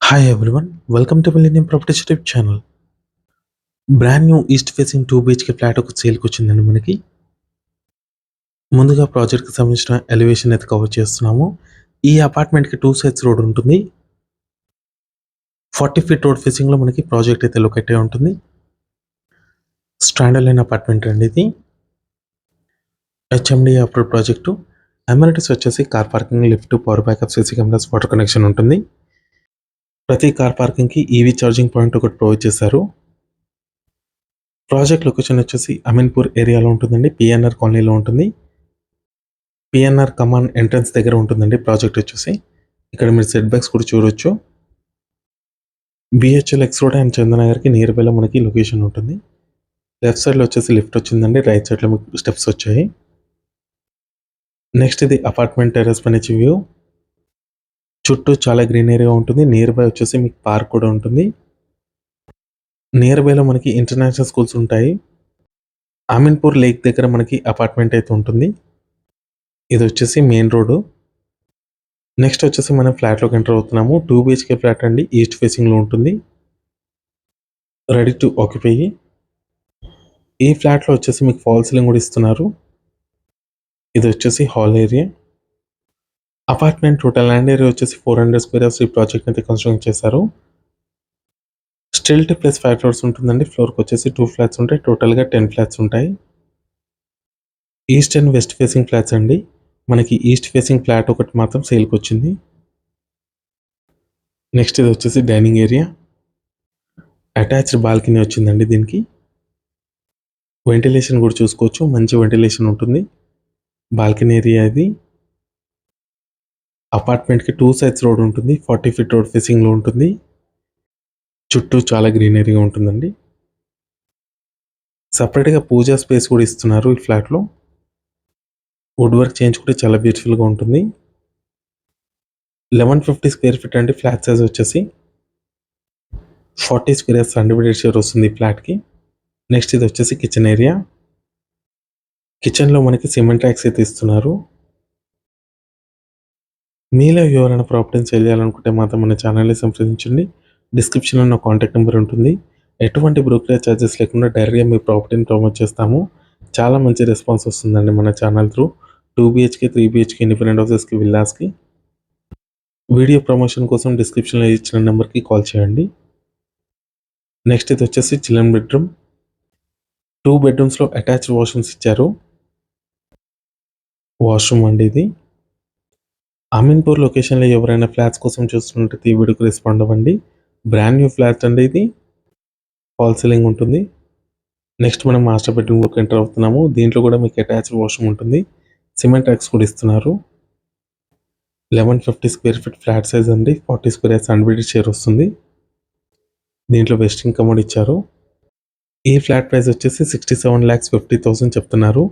Hi everyone, welcome to Millennium Properties YouTube channel. Brand new east facing 2 BHK flat ఒక సేల్కి వచ్చిందండి మనకి. ముందుగా ప్రాజెక్ట్కి సంబంధించిన ఎలివేషన్ అయితే కవర్ చేస్తున్నాము. ఈ అపార్ట్మెంట్కి 2 సైడ్స్ రోడ్ ఉంటుంది. 40 ఫీట్ రోడ్ ఫేసింగ్లో మనకి ప్రాజెక్ట్ అయితే లొకేట్ అయి ఉంటుంది. స్టాండ్ అలోన్ అపార్ట్మెంట్ అండి ఇది. HMD approved project. అమ్యూనిటీస్ వచ్చేసి car parking, lift, power backup, CC cameras, water connection ఉంటుంది. ప్రతి కార్ పార్కింగ్కి ఈవీ ఛార్జింగ్ పాయింట్ ఒకటి ప్రొవైడ్ చేశారు. ప్రాజెక్ట్ లొకేషన్ వచ్చేసి అమీన్పూర్ ఏరియాలో ఉంటుందండి. పిఎన్ఆర్ కాలనీలో ఉంటుంది. పిఎన్ఆర్ కమాన్ ఎంట్రన్స్ దగ్గర ఉంటుందండి ప్రాజెక్ట్ వచ్చేసి. ఇక్కడ మీరు సెట్ బ్యాక్స్ కూడా చూడొచ్చు. బిహెచ్ఎల్ ఎక్స్ రోడ్ అండ్ చందనగర్కి నియర్ బైలో మనకి లొకేషన్ ఉంటుంది. లెఫ్ట్ సైడ్లో వచ్చేసి లిఫ్ట్ వచ్చిందండి. రైట్ సైడ్లో మీకు స్టెప్స్ వచ్చాయి. నెక్స్ట్ ఇది అపార్ట్మెంట్ టెర్రస్ పై నుంచి వ్యూ. చుట్టూ చాలా గ్రీనరీగా ఉంటుంది. నియర్ బై వచ్చేసి మీకు పార్క్ కూడా ఉంటుంది. నియర్ బైలో మనకి ఇంటర్నేషనల్ స్కూల్స్ ఉంటాయి. అమీన్పూర్ లేక్ దగ్గర మనకి అపార్ట్మెంట్ అయితే ఉంటుంది. ఇది వచ్చేసి మెయిన్ రోడ్డు. నెక్స్ట్ వచ్చేసి మనం ఫ్లాట్లోకి ఎంటర్ అవుతున్నాము. 2 BHK ఫ్లాట్ అండి. ఈస్ట్ ఫేసింగ్లో ఉంటుంది. Ready to occupy. ఈ ఫ్లాట్లో వచ్చేసి మీకు ఫాల్ సీలింగ్ కూడా ఇస్తున్నారు. ఇది వచ్చేసి hall area. Apartment total land area వచ్చేసి 400 స్క్వేర్ యార్డ్స్ ఈ ప్రాజెక్ట్ అయితే కన్స్ట్రక్ట్ చేశారు. స్టిల్ట్ ప్లస్ 5 ఫ్లోర్స్ ఉంటుందండి. ఫ్లోర్కి వచ్చేసి 2 ఫ్లాట్స్ ఉంటాయి. టోటల్గా 10 ఫ్లాట్స్ ఉంటాయి. East and west facing flats అండి. మనకి ఈస్ట్ ఫేసింగ్ ఫ్లాట్ ఒకటి మాత్రం సేల్కి వచ్చింది. నెక్స్ట్ ఇది వచ్చేసి డైనింగ్ ఏరియా. అటాచ్డ్ బాల్కనీ వచ్చిందండి దీనికి. వెంటిలేషన్ కూడా చూసుకోవచ్చు. మంచి వెంటిలేషన్ ఉంటుంది. బాల్కనీ ఏరియా ఇది. అపార్ట్మెంట్కి 2 సైడ్స్ రోడ్ ఉంటుంది. 40 ఫీట్ రోడ్ ఫేసింగ్లో ఉంటుంది. చుట్టూ చాలా గ్రీనరీగా ఉంటుందండి. సపరేట్గా పూజా స్పేస్ కూడా ఇస్తున్నారు ఈ ఫ్లాట్లో. వుడ్ వర్క్ చేయించుకుంటే చాలా బ్యూటిఫుల్గా ఉంటుంది. 1150 స్క్వేర్ ఫీట్ అండి ఫ్లాట్ సైజ్ వచ్చేసి. 40 స్క్వేర్ యార్డ్స్ అన్డివైడెడ్ షేర్ వస్తుంది ఈ ఫ్లాట్కి. నెక్స్ట్ ఇది వచ్చేసి కిచెన్ ఏరియా. కిచెన్లో మనకి సిమెంట్ ట్యాక్స్ అయితే ఇస్తున్నారు. మీలో ఎవరైనా ప్రాపర్టీని సేల్ చేయాలనుకుంటే మాత్రం మన ఛానల్ని సంప్రదించండి. డిస్క్రిప్షన్లో నా కాంటాక్ట్ నెంబర్ ఉంటుంది. ఎటువంటి బ్రోకరేజ్ ఛార్జెస్ లేకుండా డైరెక్ట్గా మీ ప్రాపర్టీని ప్రమోట్ చేస్తాము. చాలా మంచి రెస్పాన్స్ వస్తుందండి మన channel through. 2 BHK, 3 BHK independent హౌసెస్కి, విల్లాస్కి. వీడియో ప్రమోషన్ కోసం డిస్క్రిప్షన్లో ఇచ్చిన నెంబర్కి కాల్ చేయండి. నెక్స్ట్ ఇది వచ్చేసి చిల్డ్రన్ బెడ్రూమ్. 2 బెడ్రూమ్స్లో అటాచ్డ్ వాష్రూమ్స్ ఇచ్చారు. వాష్రూమ్ అండి ఇది. అమీన్పూర్ లొకేషన్లో ఎవరైనా ఫ్లాట్స్ కోసం చూస్తుంటే ఈ వీడియోకి రెస్పాండ్ అవ్వండి. బ్రాండ్ న్యూ ఫ్లాట్ అండి ఇది. ఫాల్ సీలింగ్ ఉంటుంది. నెక్స్ట్ మనం మాస్టర్ బెడ్రూమ్లోకి ఎంటర్ అవుతున్నాము. దీంట్లో కూడా మీకు అటాచ్డ్ వాష్రూమ్ ఉంటుంది. సిమెంట్ ట్యాక్స్ కూడా ఇస్తున్నారు. 1150 స్క్వేర్ ఫీట్ ఫ్లాట్ సైజ్ అండి. 40 స్క్వేర్ యార్డ్స్ అన్డివైడెడ్ షేర్ వస్తుంది. దీంట్లో వెస్టింగ్ కమోడ్ ఇచ్చారు. ఈ ఫ్లాట్ ప్రైస్ వచ్చేసి 67,50,000 చెప్తున్నారు.